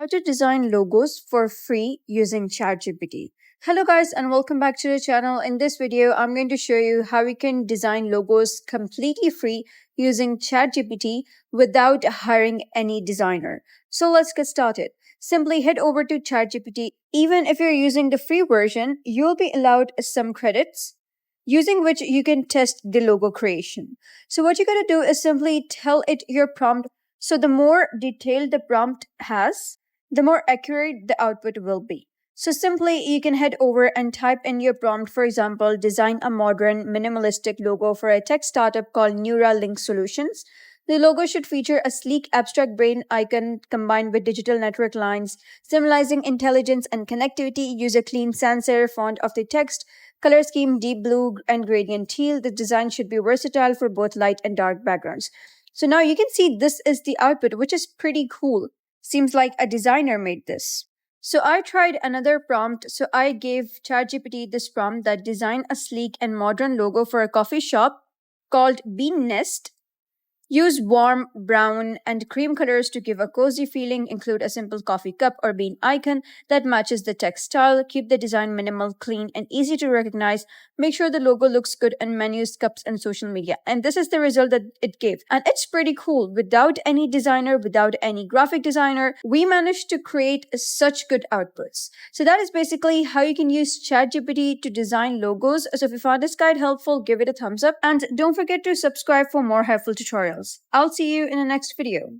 how to design logos for free using ChatGPT. Hello guys and welcome back to the channel. In this video, I'm going to show you how you can design logos completely free using ChatGPT without hiring any designer. So let's get started. Simply head over to ChatGPT. Even if you're using the free version, you'll be allowed some credits using which you can test the logo creation. So what you gotta do is simply tell it your prompt. So the more detailed the prompt has, the more accurate the output will be. So simply you can head over and type in your prompt, for example, design a modern minimalistic logo for a tech startup called Neuralink Solutions. The logo should feature a sleek abstract brain icon combined with digital network lines, symbolizing intelligence and connectivity. Use a clean sans serif font of the text. Color scheme deep blue and gradient teal. The design should be versatile for both light and dark backgrounds. So now you can see this is the output, which is pretty cool. Seems like a designer made this. So I tried another prompt. So I gave ChatGPT this prompt that design a sleek and modern logo for a coffee shop called Bean Nest. Use warm brown and cream colors to give a cozy feeling. Include a simple coffee cup or bean icon that matches the text style. Keep the design minimal, clean, and easy to recognize. Make sure the logo looks good on menus, cups, and social media. And this is the result that it gave. And it's pretty cool. Without any designer, without any graphic designer, we managed to create such good outputs. So that is basically how you can use ChatGPT to design logos. So if you found this guide helpful, give it a thumbs up. And don't forget to subscribe for more helpful tutorials. I'll see you in the next video.